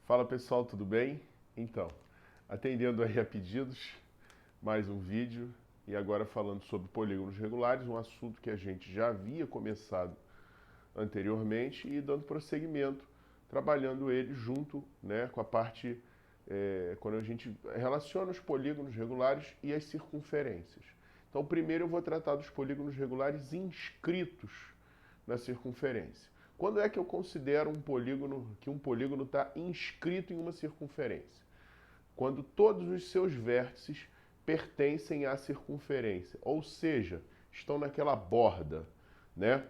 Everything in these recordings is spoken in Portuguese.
Fala pessoal, tudo bem? Então, atendendo aí a pedidos, mais um vídeo e agora falando sobre polígonos regulares, um assunto que a gente já havia começado anteriormente e dando prosseguimento, trabalhando ele junto, né, com a parte, quando a gente relaciona os polígonos regulares e as circunferências. Então, primeiro eu vou tratar dos polígonos regulares inscritos na circunferência. Quando é que eu considero que um polígono está inscrito em uma circunferência? Quando todos os seus vértices pertencem à circunferência, ou seja, estão naquela borda, né?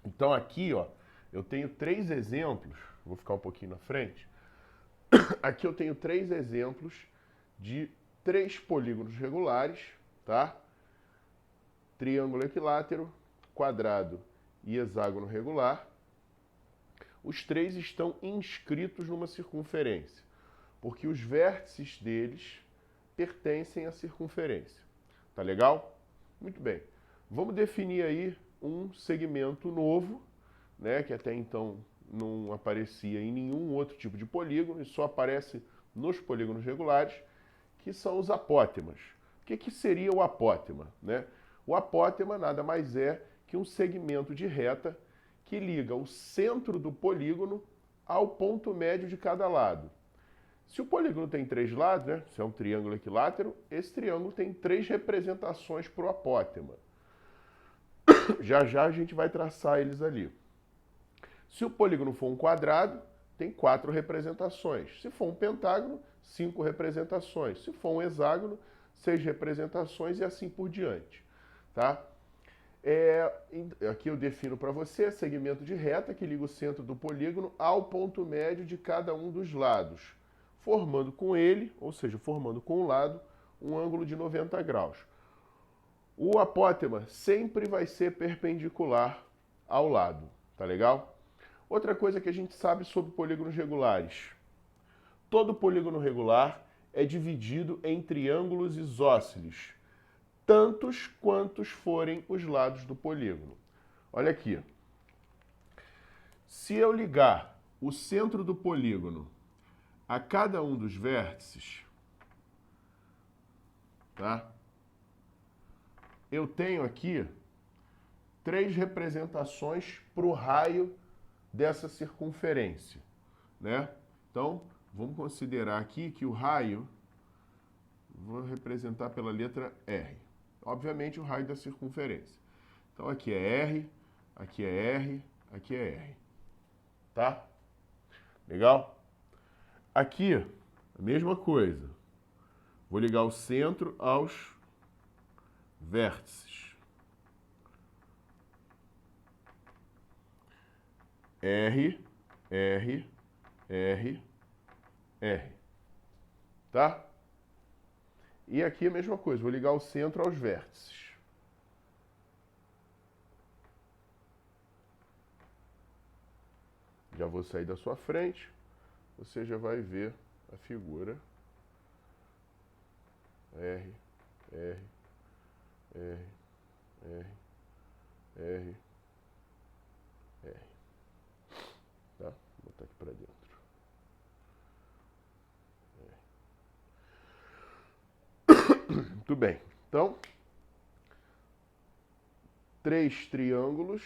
Então aqui, ó, eu tenho três exemplos, vou ficar um pouquinho na frente. Aqui eu tenho três exemplos de três polígonos regulares, tá? Triângulo equilátero, quadrado e hexágono regular. Os três estão inscritos numa circunferência, porque os vértices deles pertencem à circunferência. Tá legal? Muito bem. Vamos definir aí um segmento novo, né, que até então não aparecia em nenhum outro tipo de polígono, e só aparece nos polígonos regulares, que são os apótemas. O que seria o apótema, né? O apótema nada mais é que um segmento de reta que liga o centro do polígono ao ponto médio de cada lado. Se o polígono tem três lados, né, se é um triângulo equilátero, esse triângulo tem três representações para o apótema. Já já a gente vai traçar eles ali. Se o polígono for um quadrado, tem quatro representações. Se for um pentágono, 5 representações. Se for um hexágono, 6 representações e assim por diante. Tá? Aqui eu defino para você segmento de reta que liga o centro do polígono ao ponto médio de cada um dos lados, formando com ele, ou seja, formando com o lado, um ângulo de 90 graus. O apótema sempre vai ser perpendicular ao lado, tá legal? Outra coisa que a gente sabe sobre polígonos regulares. Todo polígono regular é dividido em triângulos isósceles, tantos quantos forem os lados do polígono. Olha aqui. Se eu ligar o centro do polígono a cada um dos vértices, tá? Eu tenho aqui três representações para o raio dessa circunferência, né? Então, vamos considerar aqui que o raio, vou representar pela letra R. Obviamente, o raio da circunferência. Então, aqui é R, aqui é R, aqui é R. Tá? Legal? Aqui, a mesma coisa. Vou ligar o centro aos vértices. R, R, R, R. Tá? E aqui a mesma coisa, vou ligar o centro aos vértices. Já vou sair da sua frente, você já vai ver a figura. R, R, R, R, R, R. Tá? Vou botar aqui para dentro. Muito bem. Então, três triângulos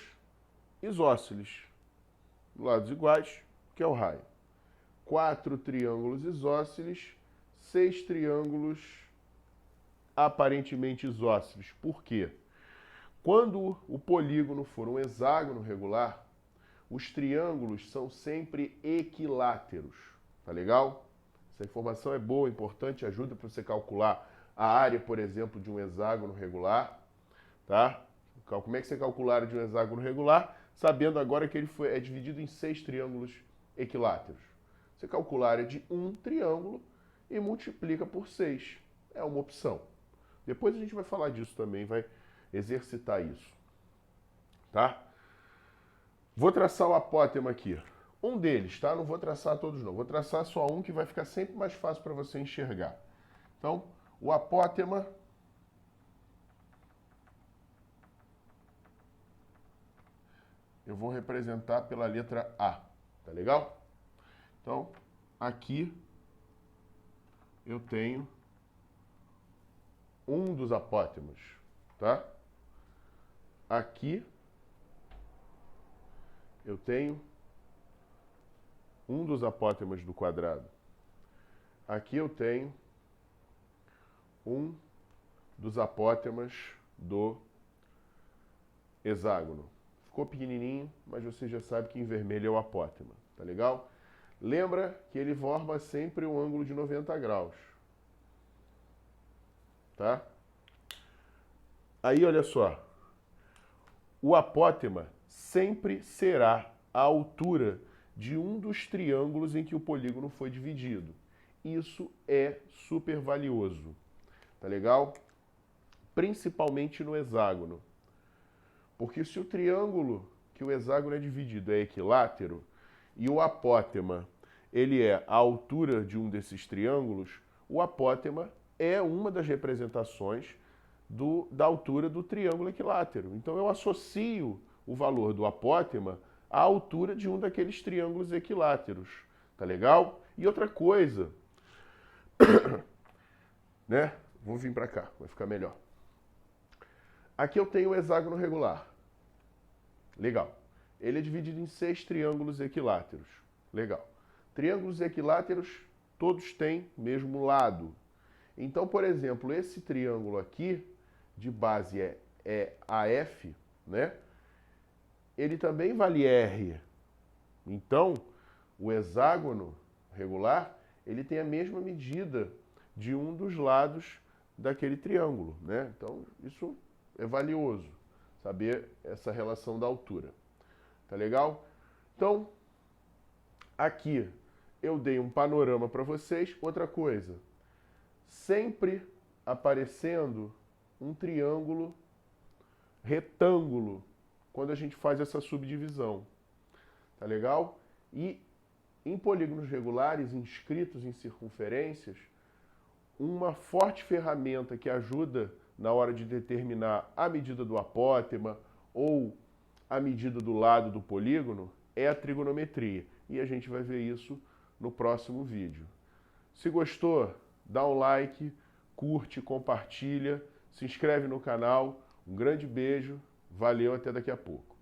isósceles, lados iguais, que é o raio. 4 triângulos isósceles, 6 triângulos aparentemente isósceles. Por quê? Quando o polígono for um hexágono regular, os triângulos são sempre equiláteros. Tá legal? Essa informação é boa, importante, ajuda para você calcular a área, por exemplo, de um hexágono regular. Tá? Como é que você calcula a área de um hexágono regular? Sabendo agora que ele é dividido em 6 triângulos equiláteros. Você calcula a área de um triângulo e multiplica por 6. É uma opção. Depois a gente vai falar disso também, vai exercitar isso. Tá? Vou traçar o apótema aqui. Um deles, tá? Não vou traçar todos não. Vou traçar só um que vai ficar sempre mais fácil para você enxergar. Então, o apótema eu vou representar pela letra A. Tá legal? Então, aqui eu tenho um dos apótemas, tá? Aqui eu tenho um dos apótemas do quadrado. Aqui eu tenho um dos apótemas do hexágono. Ficou pequenininho, mas você já sabe que em vermelho é o apótema, tá legal? Lembra que ele forma sempre um ângulo de 90 graus, tá? Aí, olha só, o apótema sempre será a altura de um dos triângulos em que o polígono foi dividido. Isso é super valioso, tá legal? Principalmente no hexágono. Porque se o triângulo que o hexágono é dividido é equilátero e o apótema ele é a altura de um desses triângulos, o apótema é uma das representações da altura do triângulo equilátero. Então eu associo o valor do apótema à altura de um daqueles triângulos equiláteros. Tá legal? E outra coisa, né? Vou vir para cá, vai ficar melhor. Aqui eu tenho o hexágono regular. Legal. Ele é dividido em 6 triângulos equiláteros. Legal. Triângulos equiláteros, todos têm mesmo lado. Então, por exemplo, esse triângulo aqui, de base é AF, né? Ele também vale R. Então, o hexágono regular, ele tem a mesma medida de um dos lados daquele triângulo, né? Então, isso é valioso, saber essa relação da altura. Tá legal? Então, aqui eu dei um panorama para vocês. Outra coisa, sempre aparecendo um triângulo retângulo quando a gente faz essa subdivisão. Tá legal? E em polígonos regulares inscritos em circunferências, uma forte ferramenta que ajuda na hora de determinar a medida do apótema ou a medida do lado do polígono é a trigonometria. E a gente vai ver isso no próximo vídeo. Se gostou, dá um like, curte, compartilha, se inscreve no canal. Um grande beijo, valeu, até daqui a pouco.